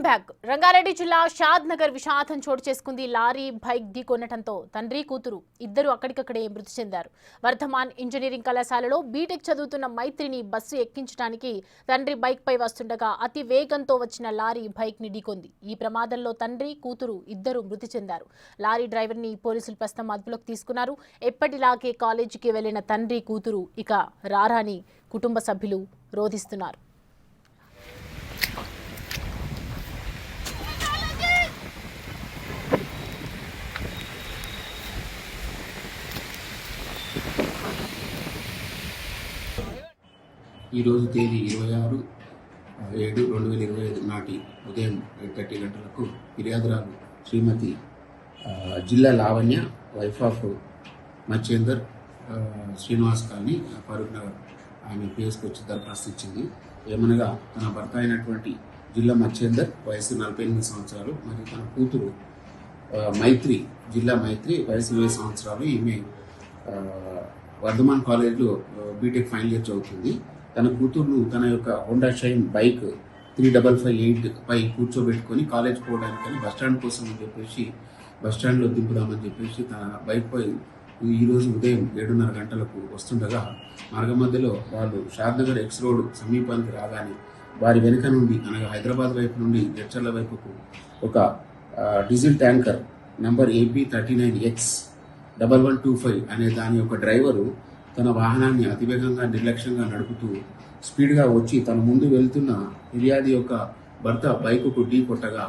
Back. Rangareddy జిల్లా షాద్ నగర్ విషాదం చోటు చేసుకుంది. లారీ బైక్ ఢీకొనడంతో తండ్రి కూతురు ఇద్దరు అక్కడికక్కడే మృతి చెందారు. వర్ధమాన్ ఇంజనీరింగ్ కళాశాలలో బీటెక్ చదువుతున్న మైత్రిని బస్సు ఎక్కించడానికి తండ్రి బైక్ పై వస్తుండగా అతి వేగంతో వచ్చిన లారీ బైక్ ని ఢీకొంది. ఈ ప్రమాదంలో తండ్రి కూతురు ఇద్దరు మృతి చెందారు. లారీ డ్రైవర్ ని పోలీసులు ప్రస్తుతం అదుపులోకి తీసుకున్నారు. ఎప్పటిలాగే కాలేజీకి వెళ్లిన తండ్రి కూతురు ఇక రారాని కుటుంబ సభ్యులు రోధిస్తున్నారు. ఈరోజు తేదీ 26/7/2025 నాటి ఉదయం 8:30 గంటలకు ఫిర్యాదురాలు శ్రీమతి జిల్లా Lavanya wife of Machender Srinivas colony Farooq Nagar ఆమె పిఎస్కి వచ్చి దరఖాస్తు ఇచ్చింది. ఏమనగా తన భర్త అయినటువంటి జిల్లా మచ్చేందర్ వయసు 48 సంవత్సరాలు మరియు తన కూతురు మైత్రి జిల్లా మైత్రి వయసు 20 సంవత్సరాలు. ఈమె వర్ధమాన్ కాలేజ్లో బీటెక్ ఫైనల్ ఇయర్ చదువుతుంది. తన కూతురును తన యొక్క హోండా షైన్ బైక్ 3558 పై కూర్చోబెట్టుకొని కాలేజ్ పోవడానికని బస్టాండ్ కోసం అని చెప్పేసి బస్టాండ్లో దింపుదామని చెప్పేసి తన బైక్ పై ఈరోజు ఉదయం 7:30 గంటలకు వస్తుండగా మార్గ మధ్యలో వాళ్ళు షాద్నగర్ ఎక్స్ రోడ్ సమీపానికి రాగానే వారి వెనుక నుండి అనగా హైదరాబాద్ వైపు నుండి జడ్చర్ల వైపుకు ఒక డీజిల్ ట్యాంకర్ నంబర్ AP39X1125 అనే దాని యొక్క డ్రైవరు తన వాహనాన్ని అతివేగంగా నిర్లక్ష్యంగా నడుపుతూ స్పీడ్గా వచ్చి తన ముందు వెళ్తున్న ఫిర్యాది యొక్క భర్త బైకుకు ఢీ కొట్టగా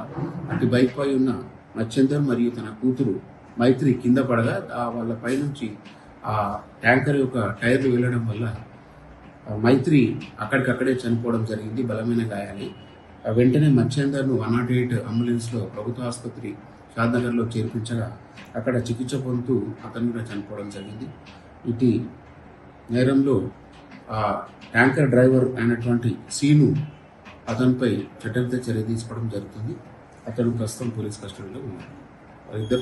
అటు బైక్ పై ఉన్న మచ్చేందర్ మరియు తన కూతురు మైత్రి కింద పడగా వాళ్ళ పైనుంచి ఆ ట్యాంకర్ యొక్క టైర్లు వెళ్ళడం వల్ల మైత్రి అక్కడికక్కడే చనిపోవడం జరిగింది, బలమైన గాయాలి. వెంటనే మచ్చేందర్ను 108 అంబులెన్స్లో ప్రభుత్వ ఆసుపత్రి షాద్నగర్లో చేర్పించగా అక్కడ చికిత్స పొందుతూ అతను కూడా చనిపోవడం జరిగింది. ఇటు నేరంలో ఆ ట్యాంకర్ డ్రైవర్ అయినటువంటి సీను అతనిపై చట్టరీత్యా చర్య తీసుకోవడం జరుగుతుంది. అతను ప్రస్తుతం పోలీస్ కస్టడీలో ఉన్నారు. ఇద్దరు